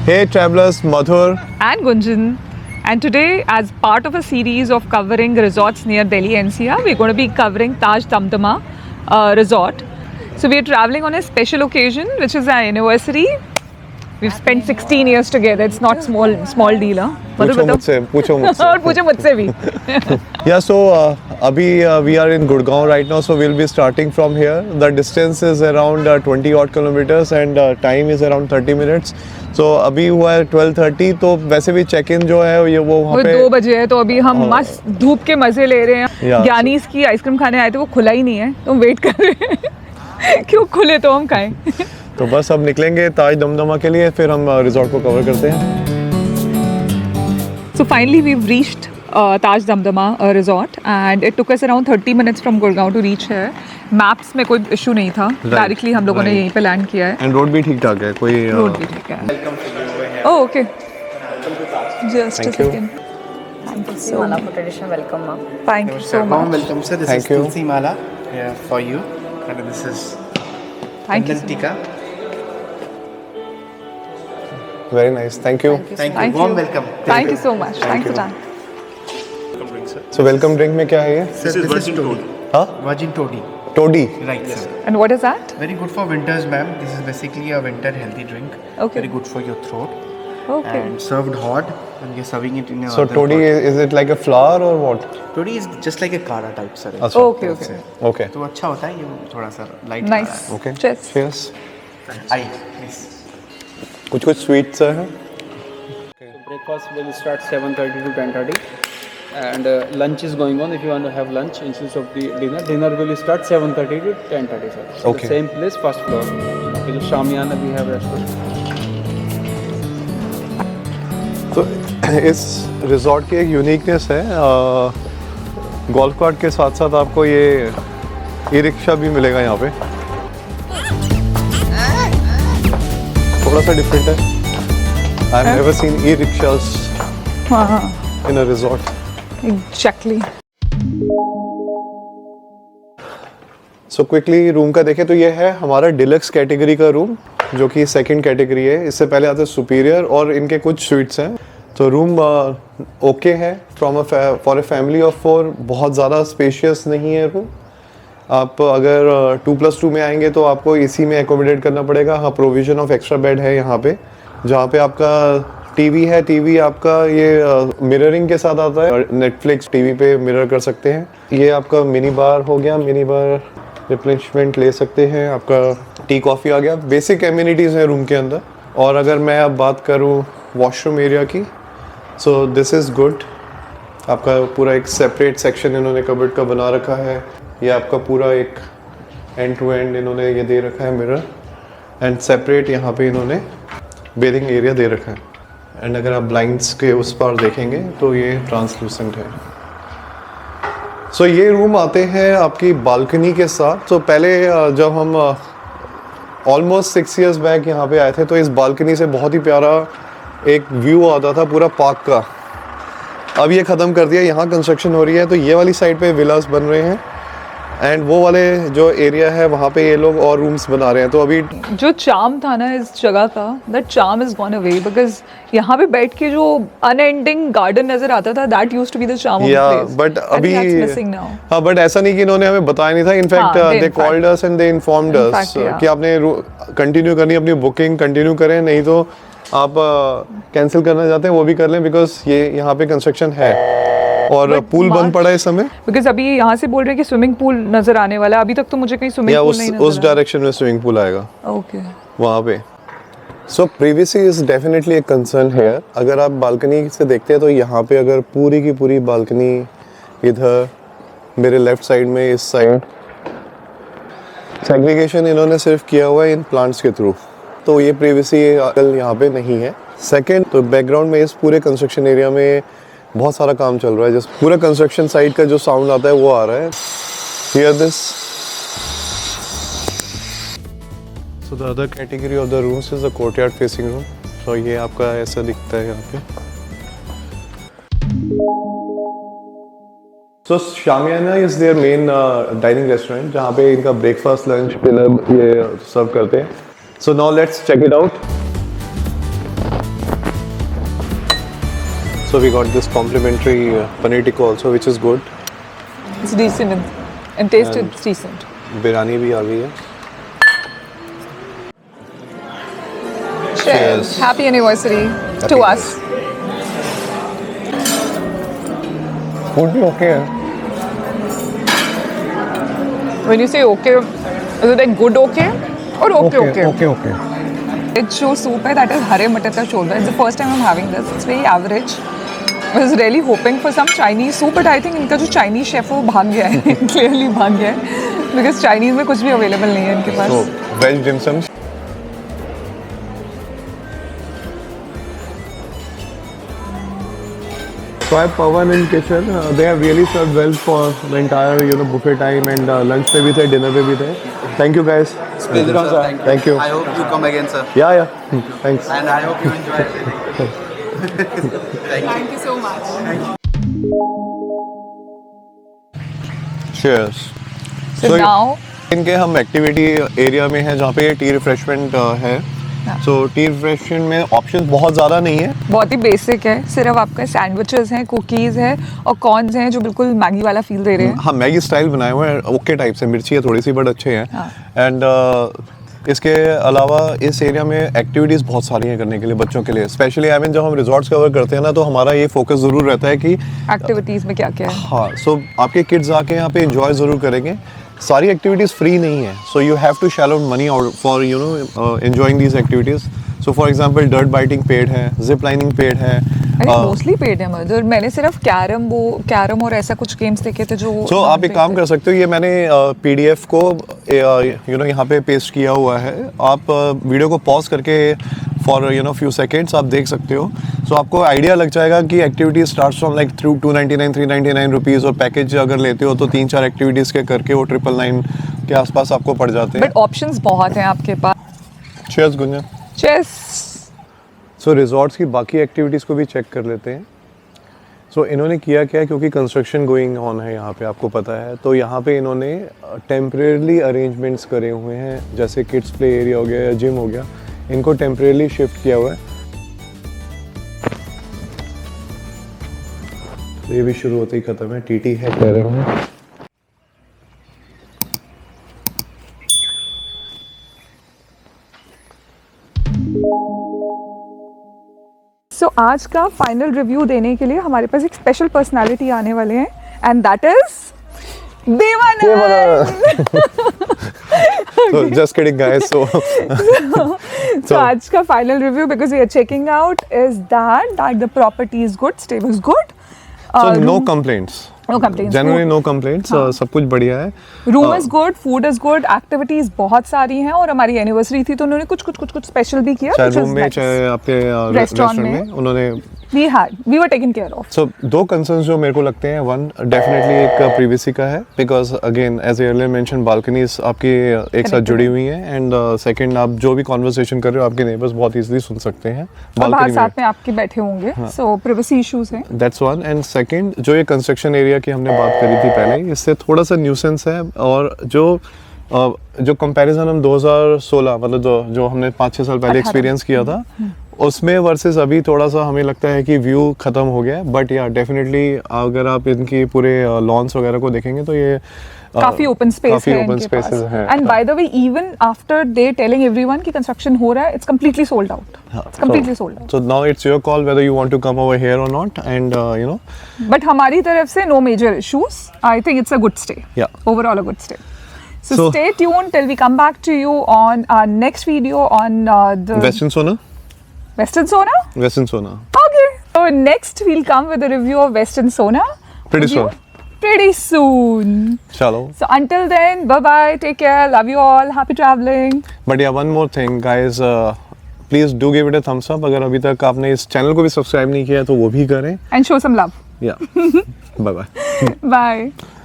Hey travelers, Madhur. And Gunjan. And today, as part of a series of covering resorts near Delhi NCR, we're going to be covering Taj Damdama Resort. So we are traveling on a special occasion, which is our anniversary. We've spent 16 years together. It's not small deal, huh? पूछो मुझसे और पूछो मुझसे भी. Yeah, so अभी we are in Gurgaon right now, so we'll be starting from here. The distance is around 20 odd kilometers and time is around 30 minutes. So अभी हुआ है 12:30, तो वैसे भी चेक इन जो है ये वो वहाँ पे 2 बजे है, तो अभी हम मस्त धूप के मजे ले रहे हैं. Yeah, ज्ञानीज की आइसक्रीम खाने आए थे, वो खुला ही नहीं है, तो हम वेट कर रहे हैं क्यों खुले तो हम खाएं. तो बस अब निकलेंगे ताज दमदमा के लिए, फिर हम रिजॉर्ट को कवर करते हैं. So finally we've reached Taj Damdama resort and it took us around 30 minutes from Gurgaon to reach here. Maps में कोई इशू नहीं था. डायरेक्टली हम लोगों ने यहीं पे लैंड किया है. एंड रोड भी ठीक ठाक है, कोई रोड भी ठीक है. Oh, okay. Just a second. Thank you so Mala much. for traditional welcome, ma'am. Thank you so Warm much. welcome, sir. This Thank is you. Tulsi Mala for you, and this is Thank you. Chandan Tika. Very nice, thank you. Thank Thank you. Warm you. welcome. Thank you so much. Thanks for time. So welcome drink में क्या है ये? Sir, this is Toddy. हाँ, Virgin Toddy. Todi. Right, sir. And what is that? Very good for winters, ma'am. This is basically a winter healthy drink. Okay. Very good for your throat. Okay. And served hot, and you're serving it in a. So Todi is it like a flower or what? Toddy is just like a kara type, sir. अच्छा. Okay, okay. Okay. तो अच्छा होता है ये थोड़ा सा light. Nice. Okay. Cheers. Cheers. Aye, please. कुछ sweets है. Breakfast will start 7:30 to 10:30, and lunch is going on. If you want to have lunch instead of the dinner, dinner will start 7:30 to 10:30. Sir. So Okay. The same place, first floor. Okay, so Shamiana we have restaurant. तो इस resort की एक uniqueness है, golf cart के साथ साथ आपको ये ई रिक्शा भी मिलेगा यहाँ पे. थोड़ा सा डिफरेंट है. I have never seen e rickshaws हाँ, in a resort. exactly. So quickly room का देखें तो ये है हमारा डिलक्स कैटेगरी का रूम, जो कि सेकंड कैटेगरी है. इससे पहले आते सुपीरियर और इनके कुछ स्वीट्स हैं. तो रूम ओके है from for a family of 4. बहुत ज़्यादा स्पेशियस नहीं है रूम. आप अगर 2+2 में आएंगे तो आपको इसी में एकोमोडेट करना पड़ेगा. हाँ, प्रोविज़न ऑफ एक्स्ट्रा बेड है यहाँ पे, जहाँ पे आपका टीवी है. टीवी आपका ये मिररिंग के साथ आता है, नेटफ्लिक्स टीवी पे मिरर कर सकते हैं. ये आपका मिनी बार हो गया, मिनी बार रिप्लेनिशमेंट ले सकते हैं. आपका टी कॉफ़ी आ गया. बेसिक एम्यूनिटीज़ हैं रूम के अंदर. और अगर मैं अब बात करूँ वॉशरूम एरिया की, सो दिस इज़ गुड. आपका पूरा एक सेपरेट सेक्शन इन्होंने कबर्ड का बना रखा है. ये आपका पूरा एक एंड टू एंड इन्होंने ये दे रखा है मिरर, एंड सेपरेट यहाँ पे इन्होंने बेदिंग एरिया दे रखा है. एंड अगर आप ब्लाइंड्स के उस पार देखेंगे तो ये ट्रांसलूसेंट है. सो ये रूम आते हैं आपकी बालकनी के साथ. तो पहले जब हम ऑलमोस्ट 6 years बैक यहाँ पे आए थे, तो इस बालकनी से बहुत ही प्यारा एक व्यू आता था पूरा पार्क का. अब ये ख़त्म कर दिया, यहाँ कंस्ट्रक्शन हो रही है. तो ये वाली साइड पे विलास बन रहे हैं, एंड वो वाले जो एरिया है वहाँ पे ये लोग और रूम्स बना रहे हैं. तो अभी जो चार्म था ना इस जगह का, that charm is gone away, because यहाँ पे बैठ के जो अनएंडिंग गार्डन नजर आता था, that used to be the charm of the place. But अभी मिसिंग नाउ. हाँ, बट ऐसा नहीं कि इन्होंने हमें बताया नहीं था. इनफैक्ट हाँ, they called us and they informed In us fact, yeah. कि आपने कंटिन्यू करनी, अपनी बुकिंग कंटिन्यू करें, नहीं तो आप कैंसिल करना चाहते हैं वो भी कर लें, बिकॉज ये यहाँ पे कंस्ट्रक्शन है. और पूल बंद पड़ा है इस समय. बिकॉज अभी यहाँ से बोल रहे हैं कि स्विमिंग पूल नजर आने वाला है. अभी तक तो मुझे कहीं स्विमिंग या पूल नहीं उस नजर डायरेक्शन में स्विमिंग पूल आएगा ओके. वहाँ पे. सो प्रीवियसली इज डेफिनेटली एक कंसर्न है. अगर आप बालकनी से देखते हैं तो यहाँ पे अगर पूरी की पूरी बालकनी इधर मेरे लेफ्ट साइड में, इस साइड सेग्रीगेशन इन्होंने सिर्फ किया हुआ है इन प्लांट्स के थ्रू. तो ये प्रीवियसली यहाँ पे नहीं है. सेकेंड, तो बैकग्राउंड में इस पूरे कंस्ट्रक्शन एरिया में बहुत सारा काम चल रहा है. जिस पूरा कंस्ट्रक्शन साइट का जो साउंड आता है वो आ रहा है. Hear this. So the other category of the rooms is the courtyard facing room. So ये आपका ऐसा दिखता है यहाँ पे. So Shamiana is their main dining restaurant, जहाँ पे इनका ब्रेकफास्ट, लंच, डिनर ये सर्व करते हैं. So now let's check it out. So we got this complimentary paneer tikka also, which is good. It's decent and taste And- it's decent. Biryani भी आ गई है. Cheers. Happy anniversary to us. Food भी okay है. When you say okay, is it like good okay or okay? okay. It's जो soup है, that is हरे मटर का शोरबा. It's the first time I'm having this. It's very average. I was really hoping for some Chinese soup, but I think इनका जो Chinese chef है वो भाग गया है. Clearly भाग गया है. Because Chinese में कुछ भी available नहीं है इनके पास. So veg dim sum. So I have Pawan in kitchen. They have really served well for the entire buffet time, and lunch पे भी थे, dinner पे भी थे. Thank you guys. Thank you. I hope you come again, sir. Yeah. Thanks. And I hope you enjoy it. Thank you so much. Cheers. So now इनके हम activity area में हैं जहाँ पे टी रिफ्रेशमेंट है. सो टी रिफ्रेशमेंट में option बहुत ज़्यादा नहीं है. बहुत ही बेसिक है. सिर्फ आपका सैंडविचेस हैं, कुकीज़ हैं और कॉर्न्स हैं जो बिल्कुल मैगी वाला फील दे रहे हैं. हाँ, मैगी स्टाइल बनाए हुए हैं, ओके टाइप से. मिर्ची है थोड़ी सी बट अच्छे हैं. एंड इसके अलावा इस एरिया में एक्टिविटीज़ बहुत सारी हैं करने के लिए बच्चों के लिए. स्पेशली जब हम रिजॉर्ट्स कवर करते हैं ना, तो हमारा ये फोकस ज़रूर रहता है कि एक्टिविटीज़ में क्या क्या है. हाँ, सो आपके किड्स आके यहाँ पे इंजॉय ज़रूर करेंगे. सारी एक्टिविटीज़ फ्री नहीं है, so you have to shell out money for enjoying these activities. So for example dirt biking paid है, जिप लाइनिंग पेड है. अरे मोस्टली पेड है मदर. मैंने सिर्फ कैरम और ऐसा कुछ गेम्स देखे थे जो. सो आप एक काम कर सकते हो, ये मैंने PDF को यहाँ पे पेस्ट किया हुआ है. आप वीडियो को पॉज करके फॉर फ्यू सेकेंड्स आप देख सकते हो. सो आपको आइडिया लग जाएगा कि activity starts from like 299 399 rupees, और पैकेज अगर लेते हो तो 3-4 एक्टिविटीज़ के करके वो 999 के आसपास आपको पड़ जाते हैं. बट ऑप्शंस बहुत हैं आपके पास. चीयर्स गुंजन. चेस. सो रिजॉर्ट्स की बाकी एक्टिविटीज़ को भी चेक कर लेते हैं. सो इन्होंने किया क्या है, क्योंकि कंस्ट्रक्शन गोइंग ऑन है यहाँ पे, आपको पता है, तो यहाँ पे इन्होंने टेम्परेरली अरेंजमेंट्स करे हुए हैं. जैसे किड्स प्ले एरिया हो गया या जिम हो गया, इनको टेम्परेरली शिफ्ट किया हुआ है. तो ये भी शुरू होते ही ख़त्म है. TT है कह रहे हैं. सो आज का फाइनल रिव्यू देने के लिए हमारे पास एक स्पेशल पर्सनालिटी आने वाले हैं and that is Devanand. So just kidding guys. So आज का final review because we are checking out is that the property is good, stay was good. So no complaints. No complaints. Generally no complaints. सब कुछ बढ़िया है. Room is good, food is good, activities बहुत सारी हैं और हमारी anniversary थी तो उन्होंने कुछ स्पेशल भी किया. चाहे रूम में चाहे आपके रेस्टोरेंट में उन्होंने we were taken care of. So दो कंसर्न्स जो मेरे को लगते हैं, वन डेफिनेटली एक प्रिवेसी का है, because again as earlier mention balconies आपकी एक साथ जुड़ी हुई हैं. एंड सेकंड, आप जो भी कॉन्वर्सेशन कर रहे हो आपके नेबर्स बहुत इजीली सुन सकते हैं बालकनी में. साथ में आपके बैठे होंगे, सो प्रिवेसी इश्यूज हैं. That's one. एंड सेकंड, जो ये कंस्ट्रक्शन एरिया की हमने बात करी थी पहले, इससे थोड़ा सा न्यूसेंस है. और जो कंपैरिजन हम 2016 मतलब जो हमने 5-6 साल पहले एक्सपीरियंस किया था, उसमें वर्सेस अभी थोड़ा सा हमें लगता है कि व्यू खत्म हो गया है. बट या डेफिनेटली अगर आप इनकी पूरे लॉन्स वगैरह को देखेंगे तो ये काफी ओपन स्पेस है इनके पास. And by the way, even after they telling everyone कि कंस्ट्रक्शन हो रहा है, it's completely sold out. It's completely sold out. So now it's your call whether you want to come over here or not, and But हमारी तरफ से no major issues. I think it's a good stay. Yeah. Overall a good stay. So stay tuned till we come back to you on our next video on the Western Sona. Western Sona? Western Sona. Okay. So next we'll come with a review of Western Sona. Pretty soon. Pretty soon. Chalo. So until then, bye bye. Take care. Love you all. Happy traveling. But yeah, one more thing, guys. Please do give it a thumbs up. अगर अभी तक आपने इस channel को भी subscribe नहीं किया है तो वो भी करें. And show some love. Yeah. Bye bye. Bye.